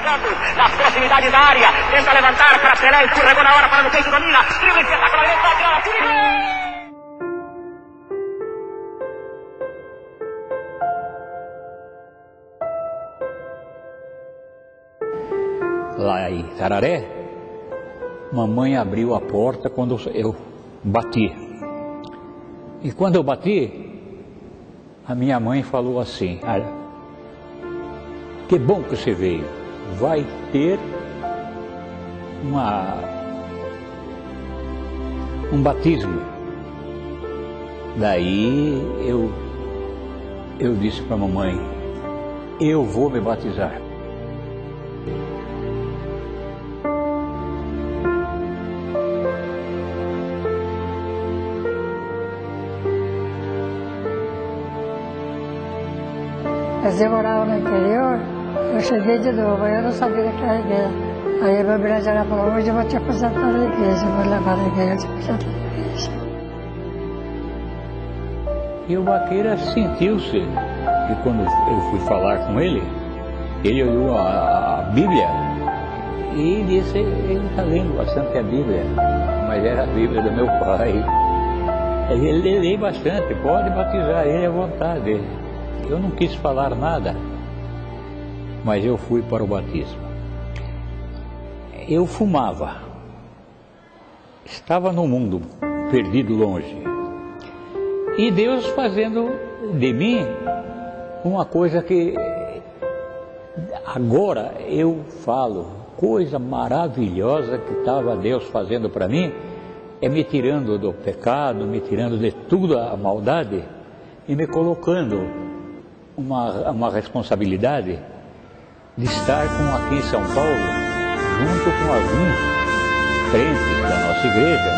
nas proximidades da área, tenta levantar para Pelé, escorregou na hora para no peito, domina, drible espetacular, lá em Tararé, mamãe abriu a porta quando eu bati. E quando eu bati, a minha mãe falou assim: olha, que bom que você veio, vai ter um batismo. Daí eu disse para a mamãe: eu vou me batizar. Mas eu morava no interior, eu cheguei de novo, eu não sabia daquela igreja. Aí a minha mulher falou: hoje eu vou te apresentar na igreja, eu vou levar na igreja, te apresentar na igreja. E o Baqueira sentiu-se, e quando eu fui falar com ele olhou a Bíblia e disse: ele está lendo bastante a Bíblia, mas era a Bíblia do meu pai. Ele lê bastante, pode batizar ele à vontade. Eu não quis falar nada, mas eu fui para o batismo. Eu fumava, estava no mundo, perdido longe, e Deus fazendo de mim uma coisa que agora eu falo, coisa maravilhosa que estava Deus fazendo para mim, é me tirando do pecado, me tirando de tudo a maldade e me colocando uma responsabilidade de estar aqui em São Paulo, junto com alguns crentes da nossa igreja.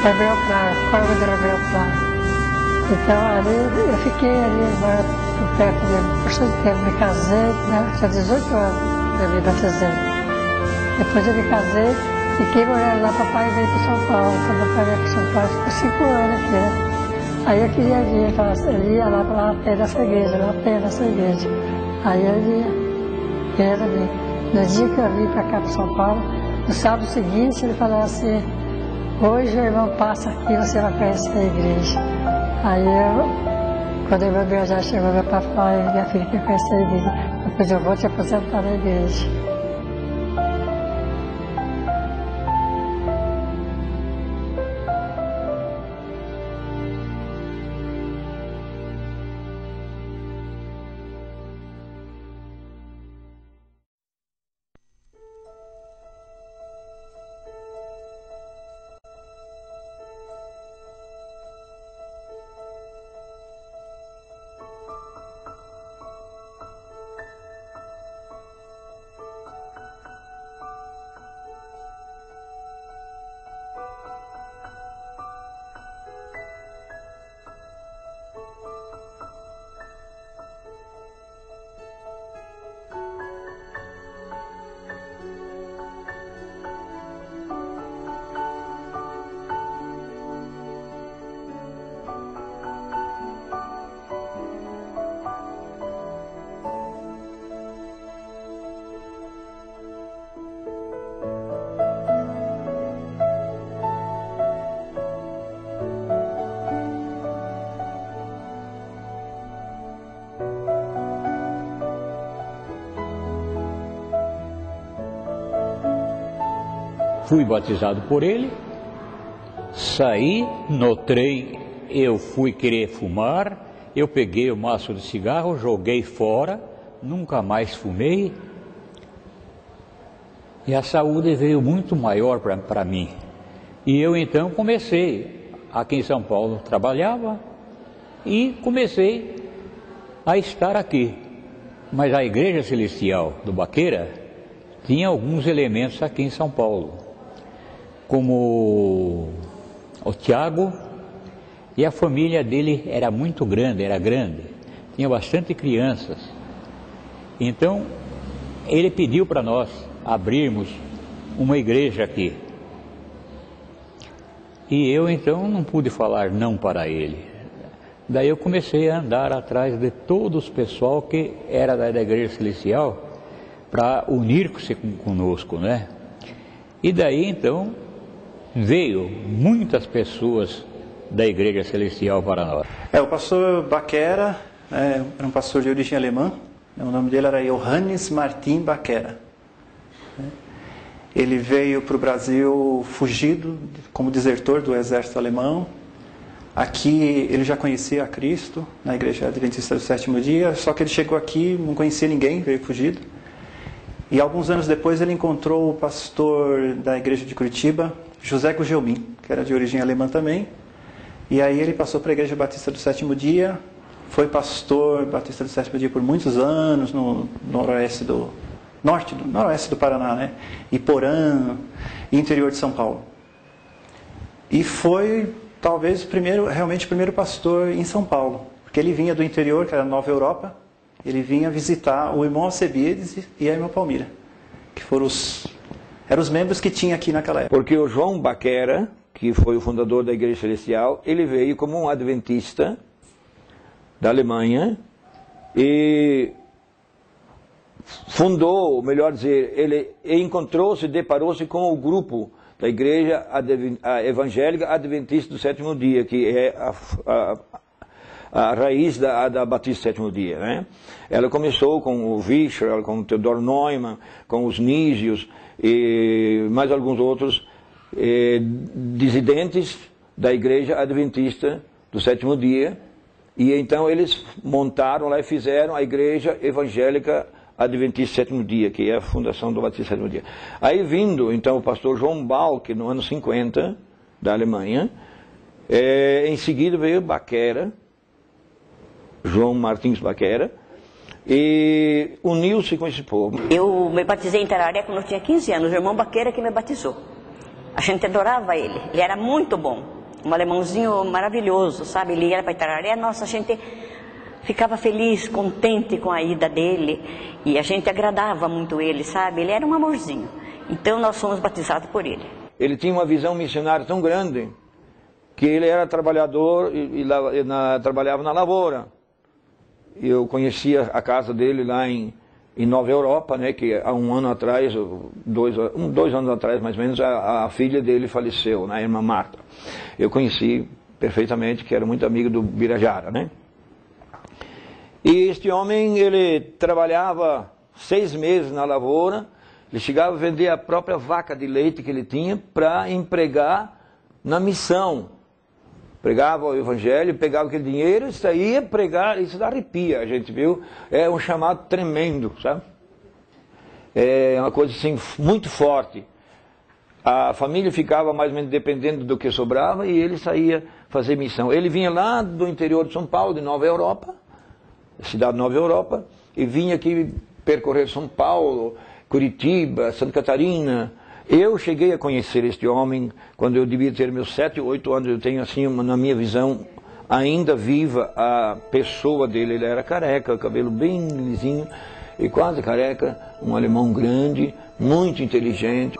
Gabriel Claro, Corvo de Gabriel Claro. Então ali eu fiquei ali perto dele bastante tempo, me casei, né? Tinha 18 anos eu me batizei. Depois eu me casei. Fiquei morando lá, papai veio para São Paulo. Quando papai veio para São Paulo, ficou 5 anos aqui, né? Aí eu queria vir, ele ia lá perto dessa igreja, Aí ele ia vir. No dia que eu vim para cá, para São Paulo, no sábado seguinte, ele falou assim: hoje o irmão passa aqui, você vai conhecer a igreja. Aí quando o irmão já chegou, meu pai falou: minha filha quer conhecer a igreja, depois eu vou te apresentar na igreja. Fui batizado por ele, saí, no trem eu fui querer fumar, eu peguei o maço de cigarro, joguei fora, nunca mais fumei, e a saúde veio muito maior para mim. E eu então comecei, aqui em São Paulo trabalhava, e comecei a estar aqui. Mas a Igreja Celestial do Baqueira tinha alguns elementos aqui em São Paulo, como o Tiago, e a família dele era muito grande, tinha bastante crianças. Então ele pediu para nós abrirmos uma igreja aqui. E eu então não pude falar não para ele. Daí eu comecei a andar atrás de todos os pessoal que era da Igreja Celestial para unir-se conosco, né? E daí então veio muitas pessoas da Igreja Celestial para nós. O pastor Baquera era um pastor de origem alemã. O nome dele era Johannes Martin Baquera. Ele veio para o Brasil fugido como desertor do exército alemão. Aqui ele já conhecia a Cristo na Igreja Adventista do Sétimo Dia, só que ele chegou aqui, não conhecia ninguém, veio fugido. E alguns anos depois ele encontrou o pastor da Igreja de Curitiba, José Gugelmin, que era de origem alemã também. E aí ele passou para a Igreja Batista do Sétimo Dia, foi pastor Batista do Sétimo Dia por muitos anos no noroeste do Paraná, né? Iporã, interior de São Paulo. E foi talvez realmente o primeiro pastor em São Paulo, porque ele vinha do interior, que era a Nova Europa, ele vinha visitar o irmão Alcebiades e a irmã Palmira, que eram os membros que tinha aqui naquela época. Porque o João Baquera, que foi o fundador da Igreja Celestial, ele veio como um adventista da Alemanha e fundou, melhor dizer, ele encontrou-se, deparou-se com o grupo da Igreja Evangélica Adventista do Sétimo Dia, que é a raiz da Batista do Sétimo Dia, né? Ela começou com o Vischer, com o Theodor Neumann, com os Nísios e mais alguns outros dissidentes da Igreja Adventista do Sétimo Dia, e então eles montaram lá e fizeram a Igreja Evangélica Adventista Sétimo Dia, que é a fundação do Batista Sétimo Dia. Aí vindo, então, o pastor João Balck, no ano 50, da Alemanha, em seguida veio Baquera, João Martins Baquera, e uniu-se com esse povo. Eu me batizei em Tararé quando eu tinha 15 anos, o irmão Baquera que me batizou. A gente adorava ele era muito bom, um alemãozinho maravilhoso, sabe? Ele ia para Tararé, nossa, a gente ficava feliz, contente com a ida dele, e a gente agradava muito ele, sabe? Ele era um amorzinho. Então nós fomos batizados por ele. Ele tinha uma visão missionária tão grande que ele era trabalhador e trabalhava na lavoura. Eu conhecia a casa dele lá em Nova Europa, né, que há um ano atrás, dois anos atrás mais ou menos, a filha dele faleceu, né, a irmã Marta. Eu conheci perfeitamente, que era muito amigo do Birajara, né? E este homem, ele trabalhava 6 meses na lavoura, ele chegava a vender a própria vaca de leite que ele tinha para empregar na missão. Pregava o evangelho, pegava aquele dinheiro e saía pregar, isso dá arrepia, a gente viu, é um chamado tremendo, sabe? É uma coisa assim, muito forte. A família ficava mais ou menos dependendo do que sobrava e ele saía fazer missão. Ele vinha lá do interior de São Paulo, de Nova Europa, cidade de Nova Europa, e vinha aqui percorrer São Paulo, Curitiba, Santa Catarina. Eu cheguei a conhecer este homem quando eu devia ter meus 7 ou 8 anos. Eu tenho assim, na minha visão, ainda viva a pessoa dele. Ele era careca, cabelo bem lisinho e quase careca, um alemão grande, muito inteligente.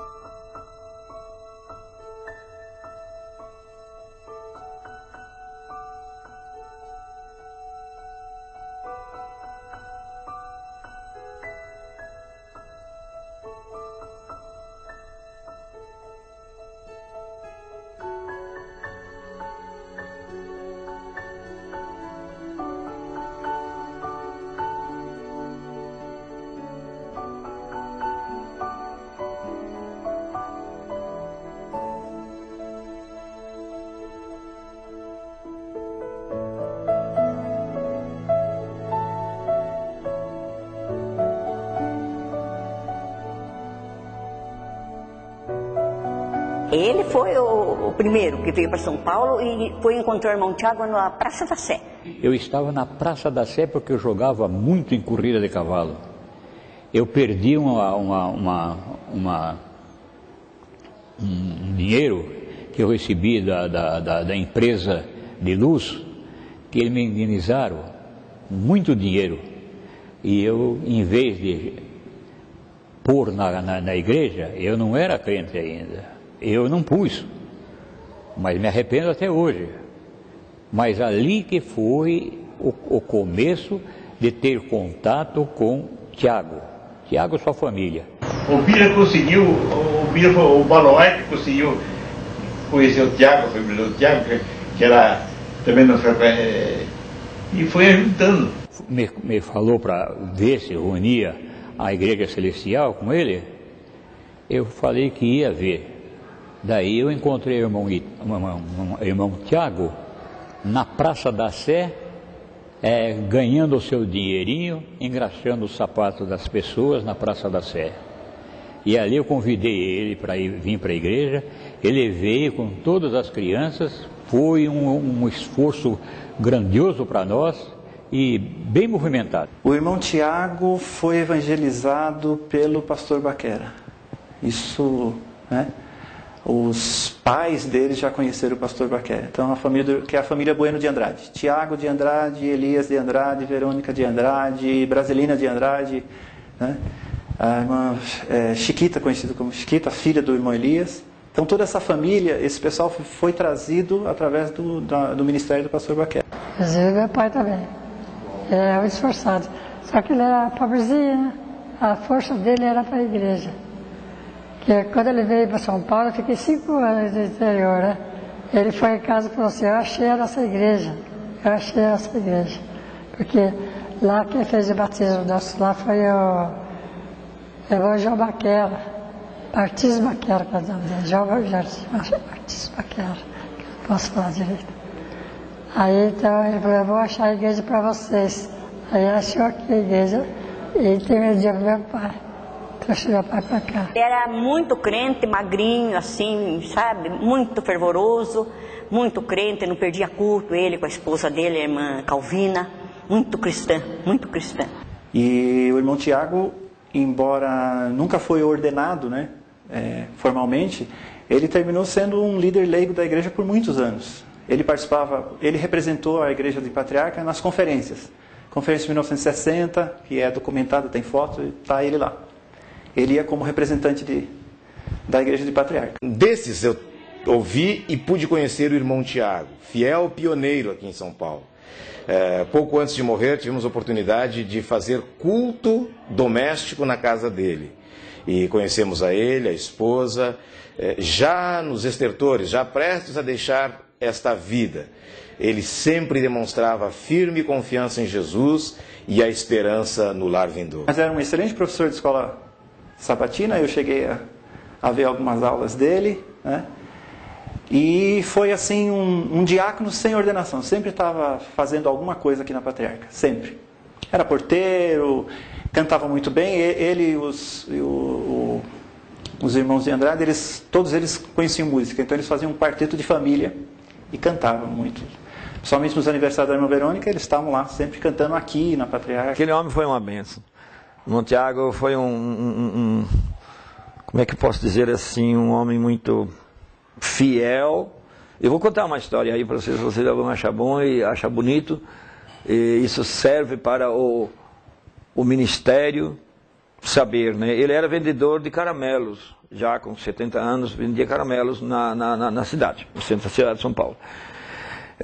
Ele foi o primeiro que veio para São Paulo e foi encontrar o irmão Tiago na Praça da Sé. Eu estava na Praça da Sé porque eu jogava muito em corrida de cavalo. Eu perdi um dinheiro que eu recebi da empresa de luz, que eles me indenizaram, muito dinheiro. E eu, em vez de pôr na igreja, eu não era crente ainda. Eu não pus, mas me arrependo até hoje. Mas ali que foi o começo de ter contato com Tiago. Tiago e sua família. O Bira conseguiu, o Baluarte conseguiu conhecer o Tiago, a família do Tiago, que era também não frequente, e foi ajudando. Me falou para ver se reunia a Igreja Celestial com ele. Eu falei que ia ver. Daí eu encontrei o irmão Tiago na Praça da Sé, ganhando o seu dinheirinho, engraxando os sapatos das pessoas na Praça da Sé. E ali eu convidei ele para vir para a igreja. Ele veio com todas as crianças. Foi um esforço grandioso para nós e bem movimentado. O irmão Tiago foi evangelizado pelo pastor Baquera. Isso, né? Os pais dele já conheceram o pastor Baquera. Então, que é a família Bueno de Andrade. Tiago de Andrade, Elias de Andrade, Verônica de Andrade, Brasilina de Andrade, né? A irmã Chiquita, conhecida como Chiquita, filha do irmão Elias. Então, toda essa família, esse pessoal foi trazido através do ministério do pastor Baquera. Inclusive, meu pai também. Ele era muito esforçado. Só que ele era pobrezinho, né? A força dele era para a igreja. Que quando ele veio para São Paulo, eu fiquei 5 anos no interior, né? Ele foi em casa e falou assim: eu achei a nossa igreja. Eu achei a nossa igreja. Porque lá quem fez o batismo nosso lá foi o irmão João Baquera. Batismo Baquera, que é o nome dele. João Batismo Baquera. Que eu não posso falar direito. Aí então ele falou: eu vou achar a igreja para vocês. Aí achou aqui a igreja e intermediou para meu pai. Trouxe meu pai para cá. Era muito crente, magrinho, assim, sabe? Muito fervoroso, muito crente, não perdia culto, ele com a esposa dele, a irmã Calvina. Muito cristã, muito cristã. E o irmão Tiago, embora nunca foi ordenado, né, formalmente, ele terminou sendo um líder leigo da igreja por muitos anos. Ele representou a igreja de Patriarca nas conferências. Conferência de 1960, que é documentada, tem foto, está ele lá. Ele ia como representante da igreja de Patriarca. Desses eu ouvi e pude conhecer o irmão Tiago, fiel pioneiro aqui em São Paulo. Pouco antes de morrer, tivemos a oportunidade de fazer culto doméstico na casa dele. E conhecemos a ele, a esposa, já nos estertores, já prestes a deixar esta vida. Ele sempre demonstrava firme confiança em Jesus e a esperança no lar vindouro. Mas era um excelente professor de escola sabatina, eu cheguei a ver algumas aulas dele, né? E foi assim um diácono sem ordenação, sempre estava fazendo alguma coisa aqui na Patriarca, sempre. Era porteiro, cantava muito bem, ele e os irmãos de Andrade, todos eles conheciam música, então eles faziam um quarteto de família e cantavam muito. Somente nos aniversários da irmã Verônica, eles estavam lá sempre cantando aqui na Patriarca. Aquele homem foi uma bênção. O irmão Tiago foi como é que eu posso dizer assim, um homem muito fiel. Eu vou contar uma história aí para vocês vão achar bom e achar bonito. E isso serve para o ministério saber, né? Ele era vendedor de caramelos, já com 70 anos, vendia caramelos na cidade, no centro da cidade de São Paulo.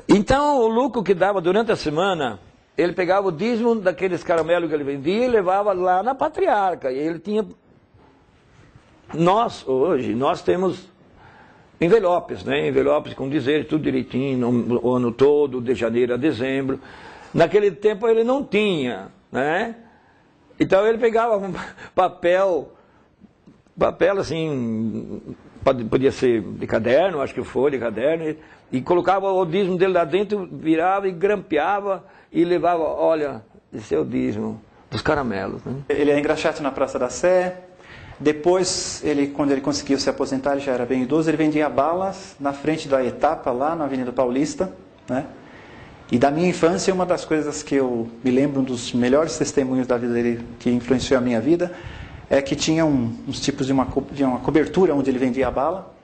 Então, o lucro que dava durante a semana, ele pegava o dízimo daqueles caramelos que ele vendia e levava lá na Patriarca. E ele tinha... Nós temos envelopes, né? Envelopes com dizer tudo direitinho, o ano todo, de janeiro a dezembro. Naquele tempo ele não tinha, né? Então ele pegava um papel assim, podia ser de caderno, acho que foi de caderno, e colocava o dízimo dele lá dentro, virava e grampeava e levava, olha, esse é o dízimo dos caramelos, né? Ele é engraxate na Praça da Sé. Depois, quando ele conseguiu se aposentar, ele já era bem idoso, ele vendia balas na frente da Etapa, lá na Avenida Paulista, né? E da minha infância, uma das coisas que eu me lembro, um dos melhores testemunhos da vida dele, que influenciou a minha vida, é que tinha uns tipos de uma cobertura onde ele vendia a bala,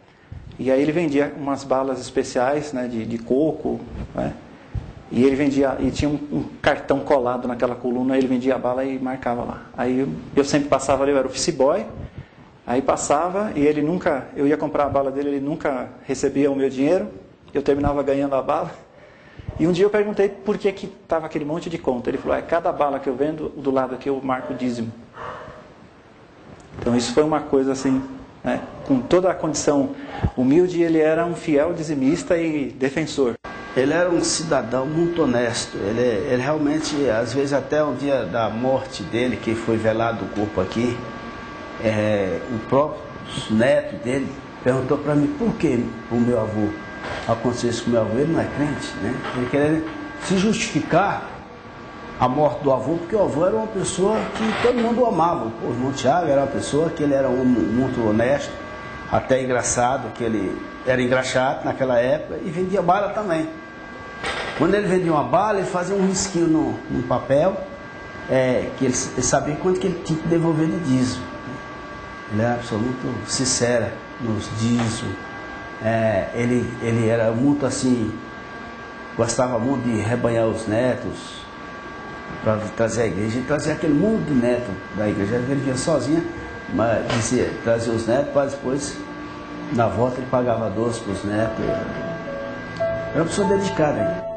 e aí ele vendia umas balas especiais, né, de coco, né? E ele vendia, e tinha um cartão colado naquela coluna, ele vendia a bala e marcava lá. Aí eu sempre passava ali, eu era office boy, aí passava e ele nunca, eu ia comprar a bala dele, ele nunca recebia o meu dinheiro, eu terminava ganhando a bala, E um dia eu perguntei por que estava aquele monte de conta. Ele falou, cada bala que eu vendo, do lado aqui eu marco o dízimo. Então isso foi uma coisa assim, né? Com toda a condição humilde, ele era um fiel dizimista e defensor. Ele era um cidadão muito honesto. Ele realmente, às vezes até o dia da morte dele, que foi velado o corpo aqui, o próprio neto dele perguntou para mim por que o meu avô aconteceu isso com o meu avô. Ele não é crente, né? Ele queria se justificar a morte do avô, porque o avô era uma pessoa que todo mundo amava. O irmão Tiago era uma pessoa que ele era muito honesto, até engraçado, que ele era engraxado naquela época e vendia bala também. Quando ele vendia uma bala, ele fazia um risquinho no papel, que ele sabia quanto que ele tinha que devolver de dízimo. Ele era uma pessoa muito sincera nos dízimos. Ele era muito assim, gostava muito de rebanhar os netos para trazer a igreja. Ele trazia aquele mundo de neto da igreja. Ele vinha sozinho, mas dizia, trazia os netos, para depois, na volta, ele pagava doce para os netos. Era uma pessoa dedicada.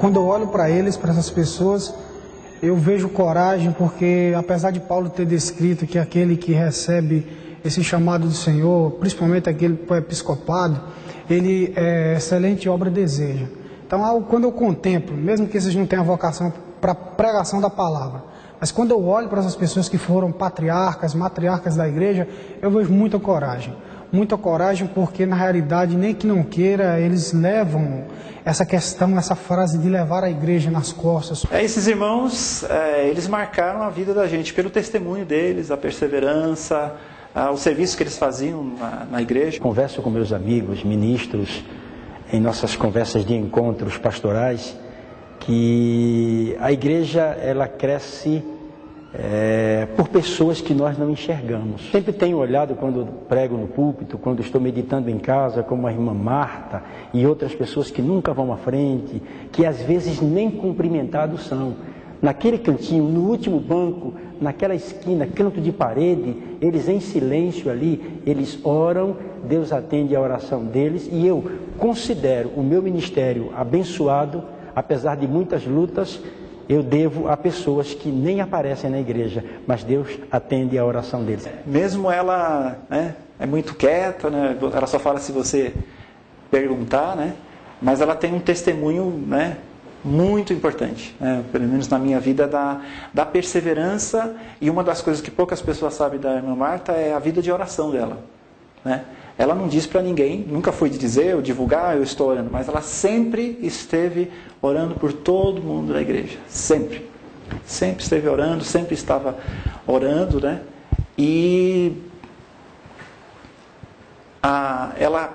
Quando eu olho para eles, para essas pessoas, eu vejo coragem, porque apesar de Paulo ter descrito que aquele que recebe esse chamado do Senhor, principalmente aquele para o episcopado, ele excelente obra deseja. Então, quando eu contemplo, mesmo que eles não tenham vocação para a pregação da palavra, mas quando eu olho para essas pessoas que foram patriarcas, matriarcas da igreja, eu vejo muita coragem. Muita coragem, porque na realidade, nem que não queira, eles levam essa questão, essa frase de levar a igreja nas costas. Esses irmãos, eles marcaram a vida da gente pelo testemunho deles, a perseverança, o serviço que eles faziam na igreja. Converso com meus amigos, ministros, em nossas conversas de encontros pastorais, que a igreja, ela cresce por pessoas que nós não enxergamos. Sempre tenho olhado quando prego no púlpito, quando estou meditando em casa, como a irmã Marta e outras pessoas que nunca vão à frente, que às vezes nem cumprimentados são. Naquele cantinho, no último banco, naquela esquina, canto de parede, eles em silêncio ali, eles oram, Deus atende a oração deles, e eu considero o meu ministério abençoado, apesar de muitas lutas. Eu devo a pessoas que nem aparecem na igreja, mas Deus atende a oração deles. Mesmo ela é muito quieta, né? Ela só fala se você perguntar, né? Mas ela tem um testemunho, né, muito importante, né? Pelo menos na minha vida, da perseverança. E uma das coisas que poucas pessoas sabem da irmã Marta é a vida de oração dela, né? Ela não diz para ninguém, nunca foi de dizer ou divulgar, eu estou orando, mas ela sempre esteve orando por todo mundo da igreja, sempre. Sempre esteve orando, sempre estava orando, né? E ela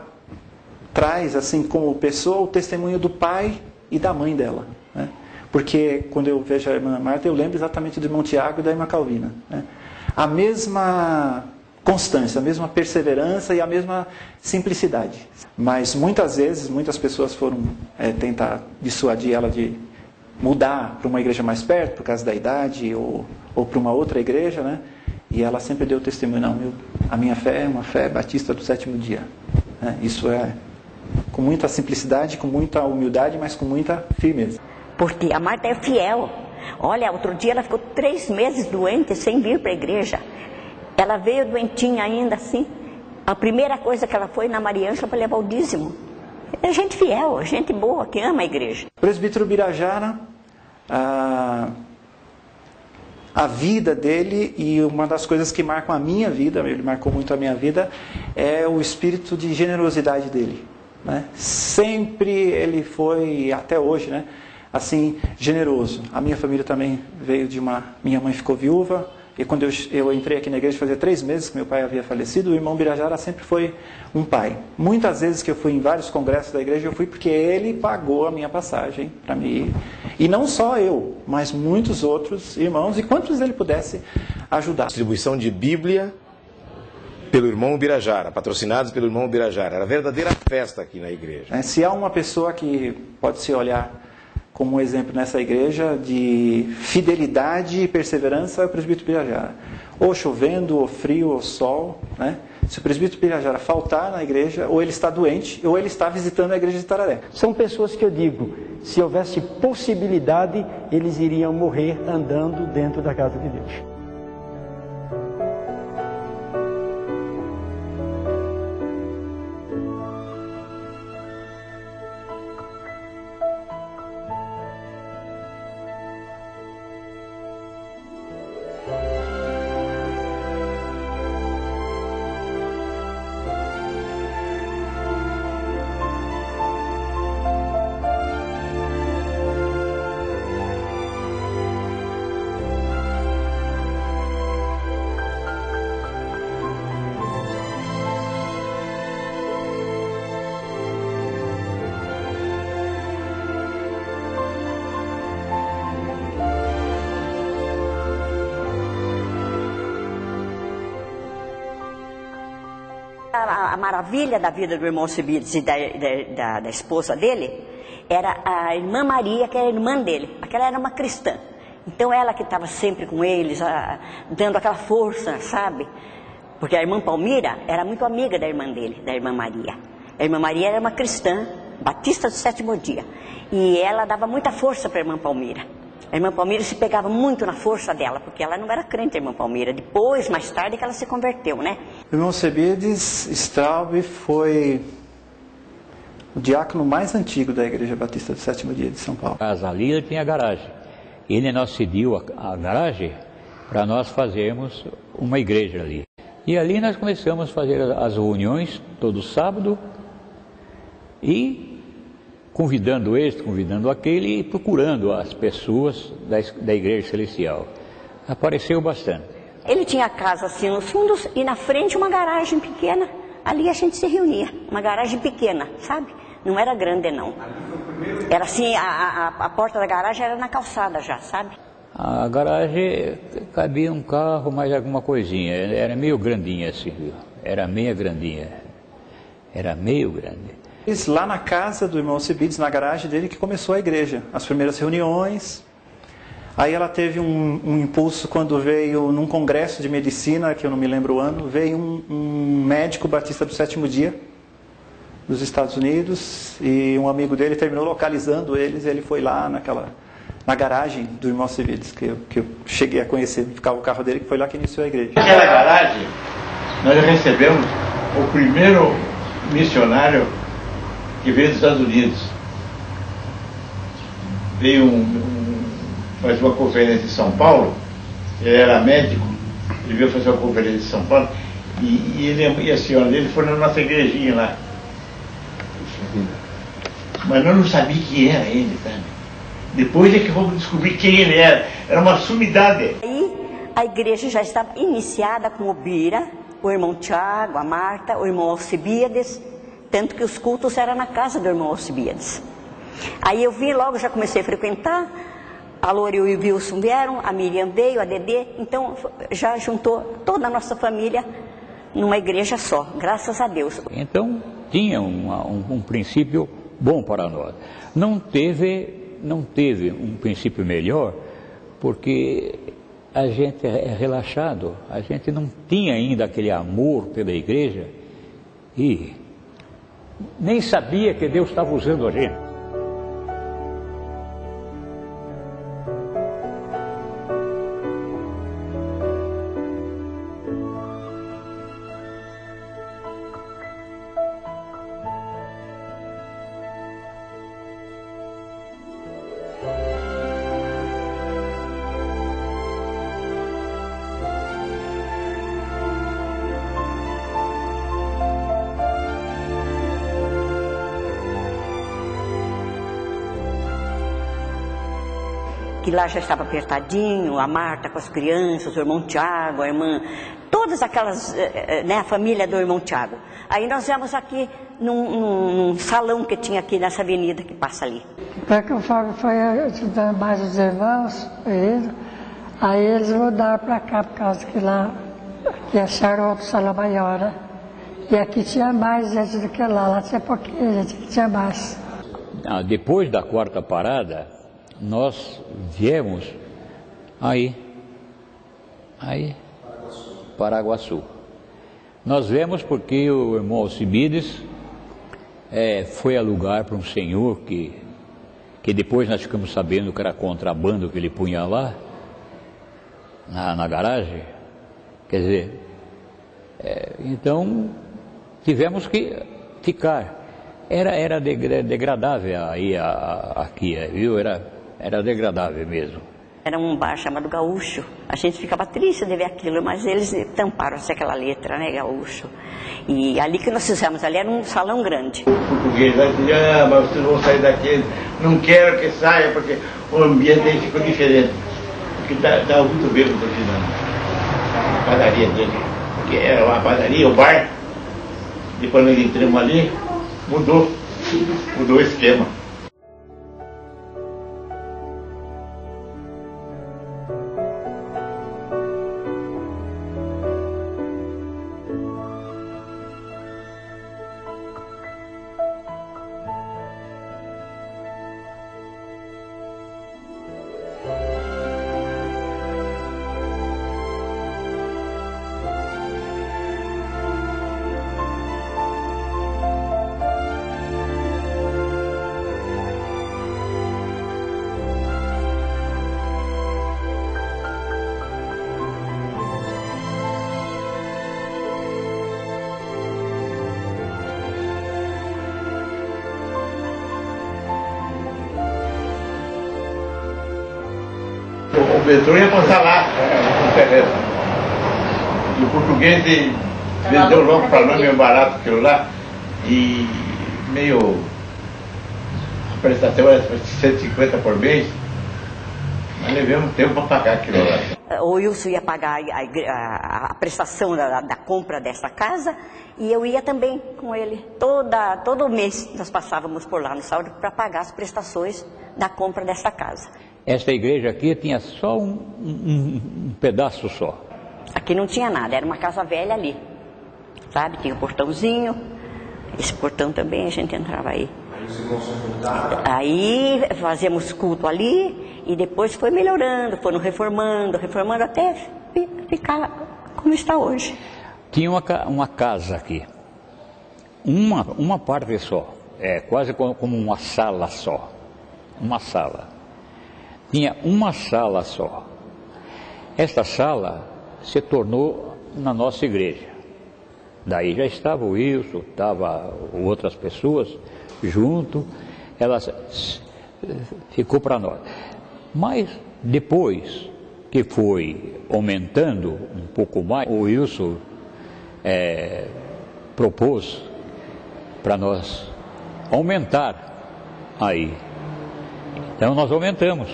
traz, assim, como pessoa, o testemunho do pai e da mãe dela, né? Porque quando eu vejo a irmã Marta, eu lembro exatamente do irmão Tiago e da irmã Calvina, né? A mesma constância, a mesma perseverança e a mesma simplicidade. Mas muitas vezes, muitas pessoas foram tentar dissuadir ela de mudar para uma igreja mais perto, por causa da idade, ou para uma outra igreja, né? E ela sempre deu testemunho, não, a minha fé é uma fé batista do sétimo dia, né? Isso é com muita simplicidade, com muita humildade, mas com muita firmeza. Porque a Marta é fiel. Olha, outro dia ela ficou 3 meses doente, sem vir para a igreja. Ela veio doentinha ainda assim. A primeira coisa que ela foi na Maria Ângela para levar o dízimo. É gente fiel, gente boa, que ama a igreja. O presbítero Birajara, a vida dele, e uma das coisas que marcam a minha vida, ele marcou muito a minha vida, é o espírito de generosidade dele, né? Sempre ele foi, até hoje, né, assim, generoso. A minha família também veio minha mãe ficou viúva. E quando eu entrei aqui na igreja, fazia 3 meses que meu pai havia falecido, o irmão Birajara sempre foi um pai. Muitas vezes que eu fui em vários congressos da igreja, eu fui porque ele pagou a minha passagem para mim ir. E não só eu, mas muitos outros irmãos, e quantos ele pudesse ajudar. Distribuição de Bíblia pelo irmão Birajara, patrocinados pelo irmão Birajara. Era verdadeira manifesta aqui na igreja. Se há uma pessoa que pode se olhar como um exemplo nessa igreja de fidelidade e perseverança, é o presbítero Pirajara. Ou chovendo, ou frio, ou sol, né? Se o presbítero Pirajara faltar na igreja, ou ele está doente, ou ele está visitando a igreja de Tararé. São pessoas que eu digo, se houvesse possibilidade, eles iriam morrer andando dentro da casa de Deus. A maravilha da vida do irmão Alcibiades e da esposa dele era a irmã Maria, que era a irmã dele. Aquela era uma cristã. Então ela que estava sempre com eles, dando aquela força, sabe? Porque a irmã Palmira era muito amiga da irmã dele, da irmã Maria. A irmã Maria era uma cristã, batista do sétimo dia. E ela dava muita força para a irmã Palmira. A irmã Palmira se pegava muito na força dela, porque ela não era crente, a irmã Palmira. Depois, mais tarde, que ela se converteu, né? O irmão Alcibiades Straub foi o diácono mais antigo da Igreja Batista do Sétimo Dia de São Paulo. Ali ele tinha garagem. Ele nos cediu a garagem para nós fazermos uma igreja ali. E ali nós começamos a fazer as reuniões todo sábado e convidando este, convidando aquele e procurando as pessoas da Igreja Celestial. Apareceu bastante. Ele tinha a casa assim nos fundos e na frente uma garagem pequena. Ali a gente se reunia. Uma garagem pequena, sabe? Não era grande, não. Era assim, a porta da garagem era na calçada já, sabe? A garagem cabia um carro, mais alguma coisinha. Era meio grandinha assim, viu? Era meio grandinha. Era meio grande. Lá na casa do irmão Alcibiades, na garagem dele, que começou a igreja. As primeiras reuniões. Aí ela teve um impulso quando veio num congresso de medicina, que eu não me lembro o ano, veio um médico batista do sétimo dia, dos Estados Unidos, e um amigo dele terminou localizando eles, e ele foi lá na garagem do irmão Alcibiades, que eu cheguei a conhecer, ficava o carro dele, que foi lá que iniciou a igreja. Naquela garagem, nós recebemos o primeiro missionário que veio dos Estados Unidos. Veio fazer uma conferência em São Paulo, ele era médico, ele veio fazer uma conferência em São Paulo, e ele e a senhora dele foram na nossa igrejinha lá. Mas nós não sabíamos quem era ele, sabe? Depois é que vamos descobrir quem ele era. Era uma sumidade. Aí a igreja já estava iniciada com o Bira, o irmão Tiago, a Marta, o irmão Alcibiades, tanto que os cultos eram na casa do irmão Alcibiades. Aí eu vi logo, já comecei a frequentar, a Lore e o Wilson vieram, a Miriam veio, a Dedê, então já juntou toda a nossa família numa igreja só, graças a Deus. Então tinha um princípio bom para nós. Não teve um princípio melhor, porque a gente é relaxado, a gente não tinha ainda aquele amor pela igreja e nem sabia que Deus estava usando a gente. Que lá já estava apertadinho, a Marta com as crianças, o irmão Tiago, a irmã, todas aquelas, né, a família do irmão Tiago. Aí nós viemos aqui num salão que tinha aqui nessa avenida que passa ali. Para que o Fábio foi ajudando mais os irmãos, aí eles mudaram para cá, por causa que lá que acharam outro salão maior, né? E aqui tinha mais gente do que lá tinha pouquinha gente, aqui tinha mais. Depois da quarta parada, nós viemos aí, Paraguaçu. Nós viemos porque o irmão Alcibiades foi alugar para um senhor que depois nós ficamos sabendo que era contrabando que ele punha lá, na garagem. Quer dizer, então tivemos que ficar. Era degradável aí, aqui, viu? Era degradável mesmo. Era um bar chamado Gaúcho. A gente ficava triste de ver aquilo, mas eles tamparam-se aquela letra, né, Gaúcho. E ali que nós fizemos, ali era um salão grande. O português lá dizia, mas vocês vão sair daqui. Não quero que saia, porque o ambiente aí ficou diferente. Porque dá muito bêbado aqui na padaria dele. Porque era a padaria, o bar. Depois nós entramos ali, mudou o esquema. O metrô ia passar lá, no terreno. E o português vendeu logo para nós meio barato aquilo lá. E meio. A prestação era 150 por mês. Mas levamos tempo para pagar aquilo lá. O Wilson ia pagar a prestação da compra dessa casa e eu ia também com ele. Todo mês nós passávamos por lá no sábado para pagar as prestações da compra dessa casa. Esta igreja aqui tinha só um pedaço só. Aqui não tinha nada, era uma casa velha ali, sabe? Tinha um portãozinho, esse portão também a gente entrava aí. Aí fazíamos culto ali e depois foi melhorando, foram reformando até ficar como está hoje. Tinha uma casa aqui, uma parte só, quase como uma sala só, uma sala. Tinha uma sala só. Esta sala se tornou na nossa igreja. Daí já estava o Wilson, estava outras pessoas junto, ela ficou para nós. Mas depois que foi aumentando um pouco mais, o Wilson propôs para nós aumentar aí. Então nós aumentamos.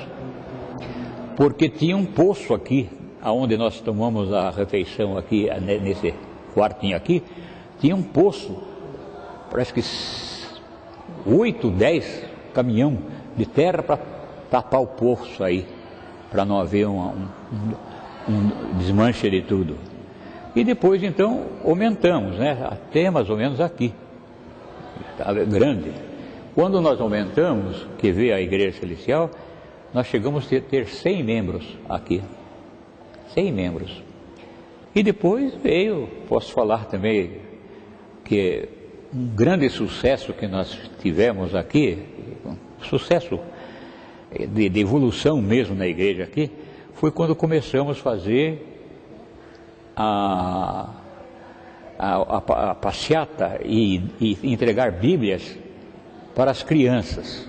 Porque tinha um poço aqui, onde nós tomamos a refeição aqui, nesse quartinho aqui, tinha um poço, parece que 8, 10 caminhão de terra para tapar o poço aí, para não haver um desmanche de tudo. E depois então aumentamos, né, até mais ou menos aqui, estava grande. Quando nós aumentamos, que veio a igreja celestial, nós chegamos a ter 100 membros aqui, 100 membros. E depois veio, posso falar também, que um grande sucesso que nós tivemos aqui, sucesso de evolução mesmo na igreja aqui, foi quando começamos a fazer a passeata e entregar Bíblias para as crianças.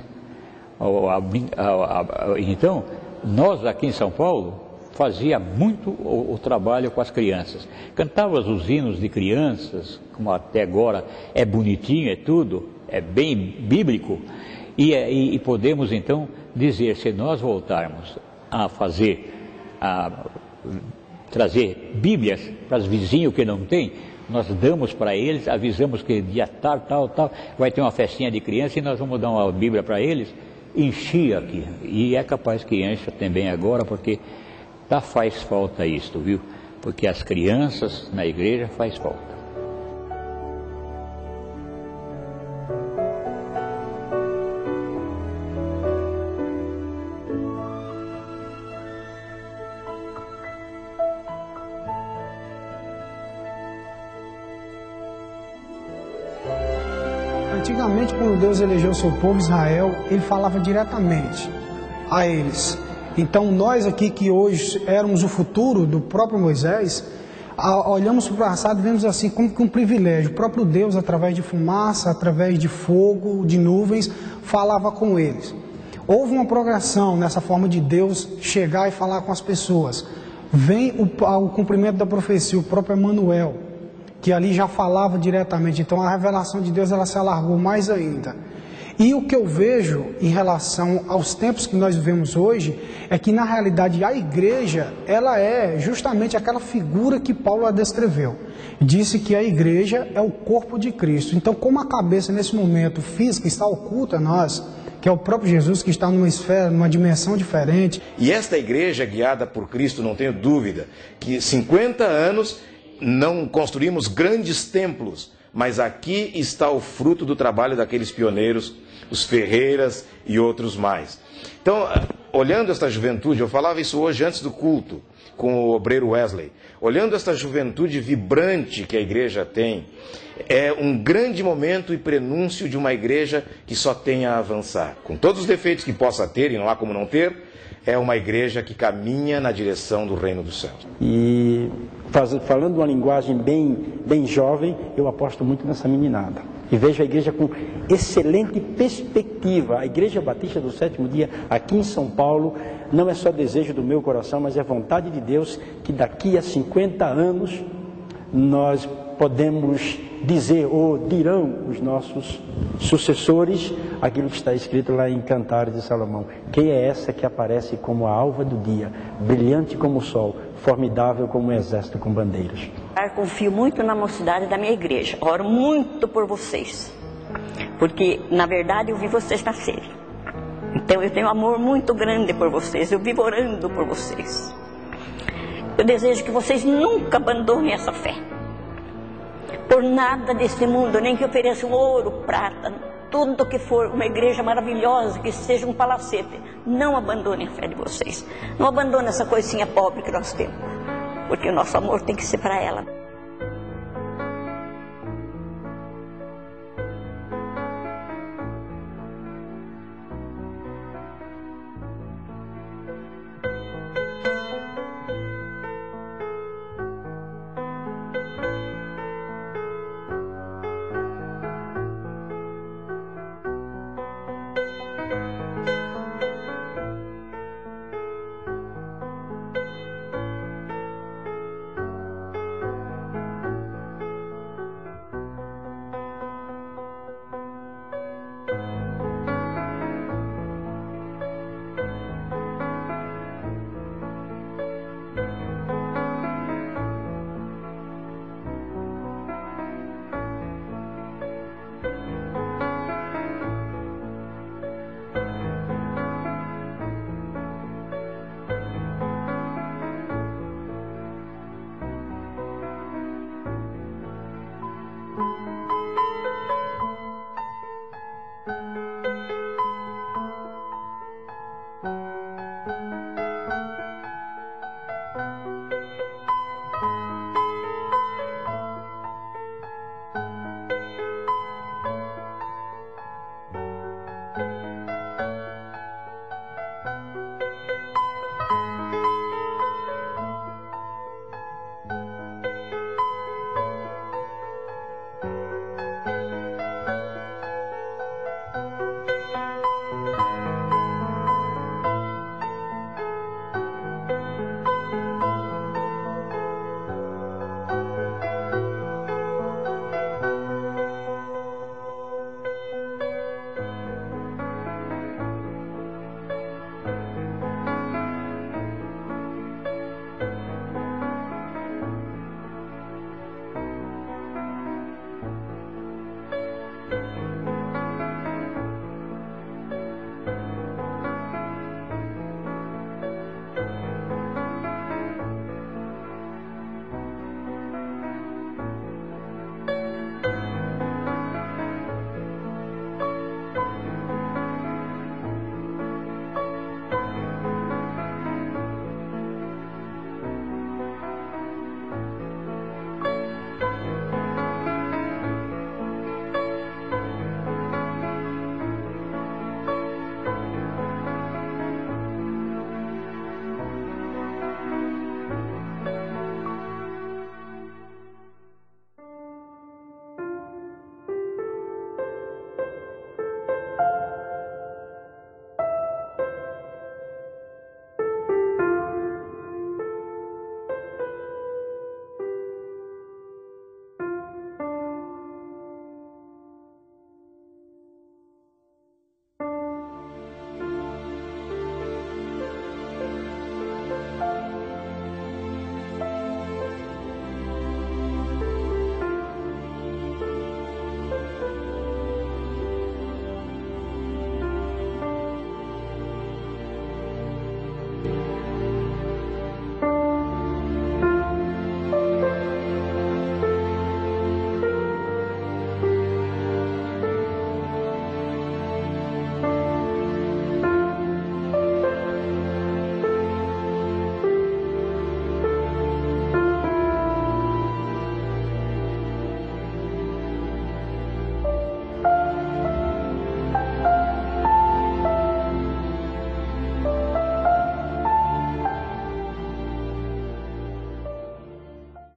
Então, nós aqui em São Paulo fazia muito o trabalho com as crianças. Cantava os hinos de crianças, como até agora é bonitinho, é tudo, é bem bíblico. E podemos então dizer, se nós voltarmos a trazer Bíblias para os vizinhos que não têm, nós damos para eles, avisamos que dia tal, vai ter uma festinha de criança e nós vamos dar uma Bíblia para eles. Enchi aqui, e é capaz que encha também agora, porque faz falta isto, viu? Porque as crianças na igreja faz falta. antigamente, quando Deus elegeu o seu povo Israel, ele falava diretamente a eles. Então nós aqui que hoje éramos o futuro do próprio Moisés, olhamos para o passado e vemos assim como que um privilégio. O próprio Deus, através de fumaça, através de fogo, de nuvens, falava com eles. Houve uma progressão nessa forma de Deus chegar e falar com as pessoas. Vem o cumprimento da profecia, o próprio Emanuel, que ali já falava diretamente. Então a revelação de Deus ela se alargou mais ainda. E o que eu vejo em relação aos tempos que nós vivemos hoje é que na realidade a igreja ela é justamente aquela figura que Paulo a descreveu. Disse que a igreja é o corpo de Cristo. Então, como a cabeça nesse momento física está oculta a nós, que é o próprio Jesus que está numa esfera, numa dimensão diferente. E esta igreja guiada por Cristo, não tenho dúvida, que 50 anos não construímos grandes templos, mas aqui está o fruto do trabalho daqueles pioneiros, os Ferreiras e outros mais. Então, olhando esta juventude, eu falava isso hoje antes do culto, com o obreiro Wesley, olhando esta juventude vibrante que a igreja tem, é um grande momento e prenúncio de uma igreja que só tem a avançar. Com todos os defeitos que possa ter, e não há como não ter, é uma igreja que caminha na direção do reino dos céus. E falando uma linguagem bem jovem, eu aposto muito nessa meninada. E vejo a igreja com excelente perspectiva. A Igreja Batista do Sétimo Dia, aqui em São Paulo, não é só desejo do meu coração, mas é vontade de Deus que daqui a 50 anos nós podemos dizer, ou dirão os nossos sucessores, aquilo que está escrito lá em Cantares de Salomão. Quem é essa que aparece como a alva do dia, brilhante como o sol, formidável como um exército com bandeiras? Eu confio muito na mocidade da minha igreja. Oro muito por vocês, porque na verdade eu vi vocês nascerem. Então eu tenho um amor muito grande por vocês, eu vivo orando por vocês. Eu desejo que vocês nunca abandonem essa fé. Por nada desse mundo, nem que ofereçam ouro, prata, tudo que for uma igreja maravilhosa, que seja um palacete, não abandonem a fé de vocês. Não abandonem essa coisinha pobre que nós temos, porque o nosso amor tem que ser para ela.